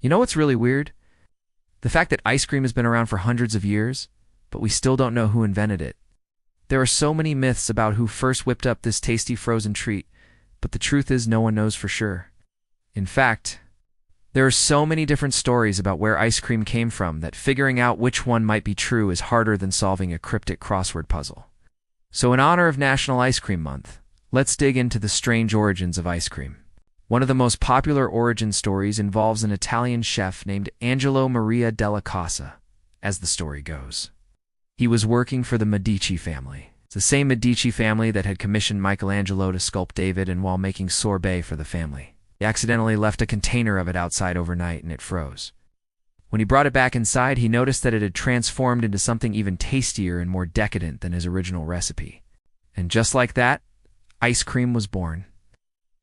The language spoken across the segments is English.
You know what's really weird? The fact that ice cream has been around for hundreds of years, but we still don't know who invented it. There are so many myths about who first whipped up this tasty frozen treat, but the truth is no one knows for sure. In fact, there are so many different stories about where ice cream came from that figuring out which one might be true is harder than solving a cryptic crossword puzzle. So in honor of National Ice Cream Month, let's dig into the strange origins of ice cream. One of the most popular origin stories involves an Italian chef named Angelo Maria della Casa, as the story goes. He was working for the Medici family. It's the same Medici family that had commissioned Michelangelo to sculpt David, and while making sorbet for the family, he accidentally left a container of it outside overnight and it froze. When he brought it back inside, he noticed that it had transformed into something even tastier and more decadent than his original recipe. And just like that, ice cream was born.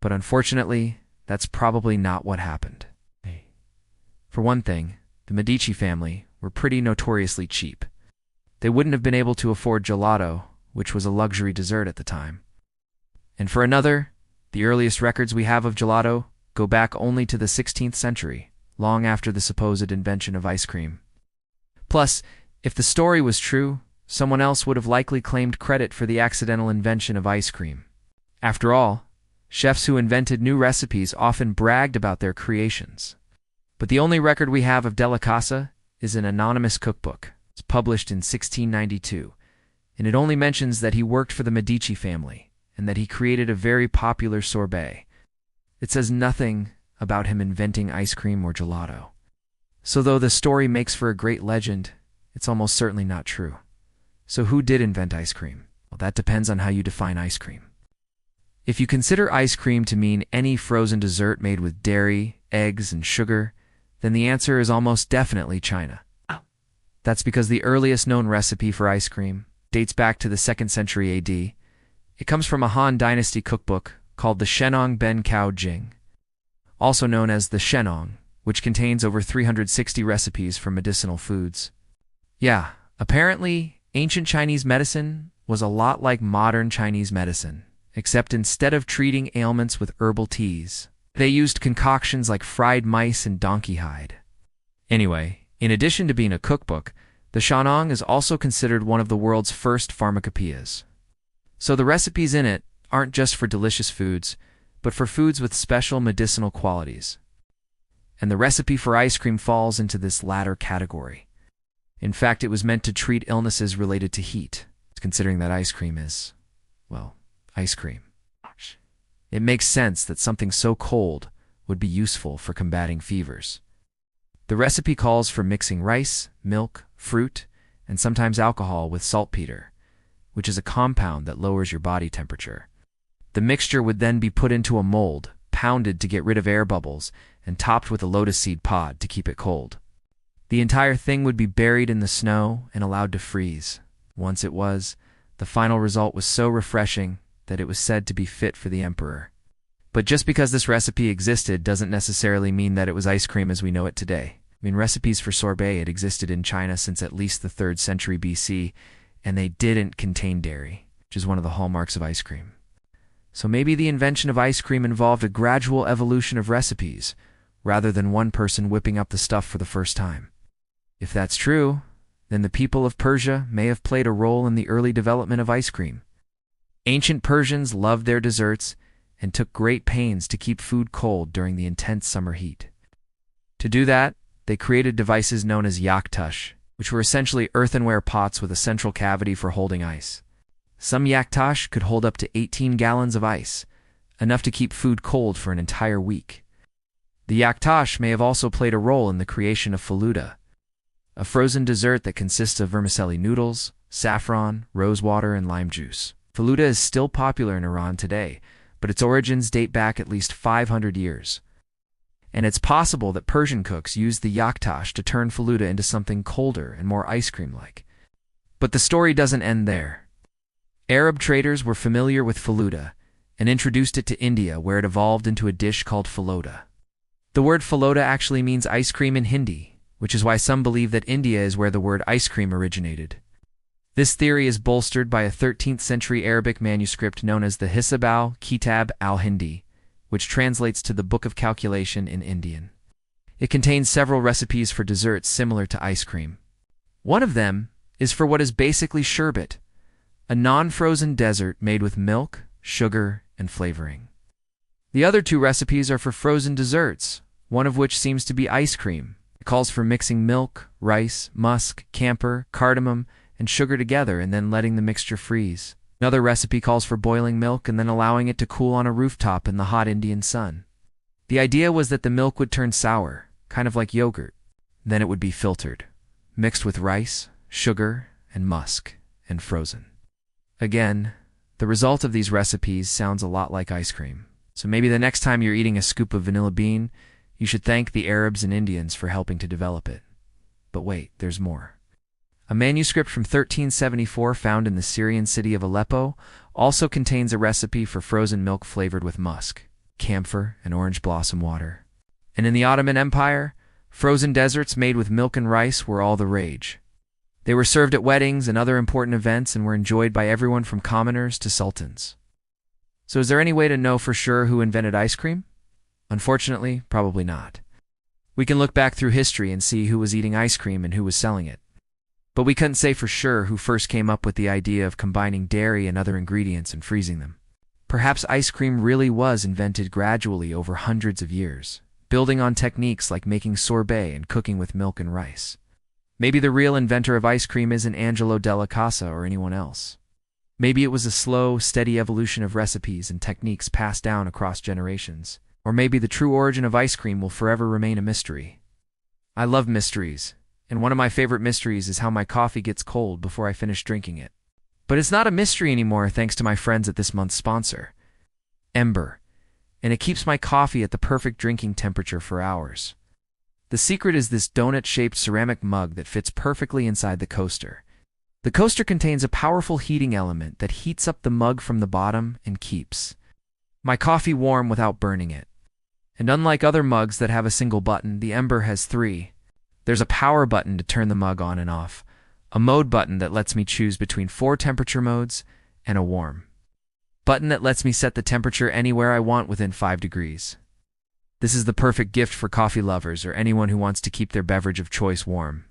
But unfortunately, that's probably not what happened. For one thing, the Medici family were pretty notoriously cheap. They wouldn't have been able to afford gelato, which was a luxury dessert at the time. And for another, the earliest records we have of gelato go back only to the 16th century, long after the supposed invention of ice cream. Plus, if the story was true, someone else would have likely claimed credit for the accidental invention of ice cream. After all, chefs who invented new recipes often bragged about their creations. But the only record we have of Della Casa is an anonymous cookbook. It's published in 1692, and it only mentions that he worked for the Medici family and that he created a very popular sorbet. It says nothing about him inventing ice cream or gelato. So though the story makes for a great legend, it's almost certainly not true. So who did invent ice cream? Well, that depends on how you define ice cream. If you consider ice cream to mean any frozen dessert made with dairy, eggs, and sugar, then the answer is almost definitely China. That's because the earliest known recipe for ice cream dates back to the 2nd century AD. It comes from a Han Dynasty cookbook called the Shennong Ben Cao Jing, also known as the Shennong, which contains over 360 recipes for medicinal foods. Yeah, apparently, ancient Chinese medicine was a lot like modern Chinese medicine, except instead of treating ailments with herbal teas, they used concoctions like fried mice and donkey hide. Anyway, in addition to being a cookbook, the Shennong is also considered one of the world's first pharmacopoeias. So the recipes in it aren't just for delicious foods, but for foods with special medicinal qualities. And the recipe for ice cream falls into this latter category. In fact, it was meant to treat illnesses related to heat, considering that ice cream is, well, ice cream. It makes sense that something so cold would be useful for combating fevers. The recipe calls for mixing rice, milk, fruit, and sometimes alcohol with saltpeter, which is a compound that lowers your body temperature. The mixture would then be put into a mold, pounded to get rid of air bubbles, and topped with a lotus seed pod to keep it cold. The entire thing would be buried in the snow and allowed to freeze. Once it was, the final result was so refreshing that it was said to be fit for the emperor. But just because this recipe existed doesn't necessarily mean that it was ice cream as we know it today. Recipes for sorbet had existed in China since at least the 3rd century BC, and they didn't contain dairy, which is one of the hallmarks of ice cream. So maybe the invention of ice cream involved a gradual evolution of recipes, rather than one person whipping up the stuff for the first time. If that's true, then the people of Persia may have played a role in the early development of ice cream. Ancient Persians loved their desserts and took great pains to keep food cold during the intense summer heat. To do that, they created devices known as yaktash, which were essentially earthenware pots with a central cavity for holding ice. Some yaktash could hold up to 18 gallons of ice, enough to keep food cold for an entire week. The yaktash may have also played a role in the creation of faluda, a frozen dessert that consists of vermicelli noodles, saffron, rose water, and lime juice. Faluda is still popular in Iran today, but its origins date back at least 500 years. And it's possible that Persian cooks used the yaktash to turn faluda into something colder and more ice cream-like. But the story doesn't end there. Arab traders were familiar with faluda and introduced it to India, where it evolved into a dish called falooda. The word falooda actually means ice cream in Hindi, which is why some believe that India is where the word ice cream originated. This theory is bolstered by a 13th century Arabic manuscript known as the Hisab al-Kitab al-Hindi, which translates to the Book of Calculation in Indian. It contains several recipes for desserts similar to ice cream. One of them is for what is basically sherbet, a non-frozen dessert made with milk, sugar, and flavoring. The other two recipes are for frozen desserts, one of which seems to be ice cream. It calls for mixing milk, rice, musk, camphor, cardamom, and sugar together and then letting the mixture freeze. Another recipe calls for boiling milk and then allowing it to cool on a rooftop in the hot Indian sun. The idea was that the milk would turn sour, kind of like yogurt. Then it would be filtered, mixed with rice, sugar, and musk, and frozen. Again, the result of these recipes sounds a lot like ice cream. So maybe the next time you're eating a scoop of vanilla bean, you should thank the Arabs and Indians for helping to develop it. But wait, there's more. A manuscript from 1374 found in the Syrian city of Aleppo also contains a recipe for frozen milk flavored with musk, camphor, and orange blossom water. And in the Ottoman Empire, frozen desserts made with milk and rice were all the rage. They were served at weddings and other important events and were enjoyed by everyone from commoners to sultans. So is there any way to know for sure who invented ice cream? Unfortunately, probably not. We can look back through history and see who was eating ice cream and who was selling it. But we couldn't say for sure who first came up with the idea of combining dairy and other ingredients and freezing them. Perhaps ice cream really was invented gradually over hundreds of years, building on techniques like making sorbet and cooking with milk and rice. Maybe the real inventor of ice cream isn't Angelo della Casa or anyone else. Maybe it was a slow, steady evolution of recipes and techniques passed down across generations. Or maybe the true origin of ice cream will forever remain a mystery. I love mysteries, and one of my favorite mysteries is how my coffee gets cold before I finish drinking it. But it's not a mystery anymore thanks to my friends at this month's sponsor, Ember, and it keeps my coffee at the perfect drinking temperature for hours. The secret is this donut-shaped ceramic mug that fits perfectly inside the coaster. The coaster contains a powerful heating element that heats up the mug from the bottom and keeps my coffee warm without burning it. And unlike other mugs that have a single button, the Ember has three. There's a power button to turn the mug on and off, a mode button that lets me choose between 4 temperature modes, and a warm button that lets me set the temperature anywhere I want within 5 degrees. This is the perfect gift for coffee lovers or anyone who wants to keep their beverage of choice warm.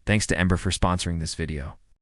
Thanks to Ember for sponsoring this video.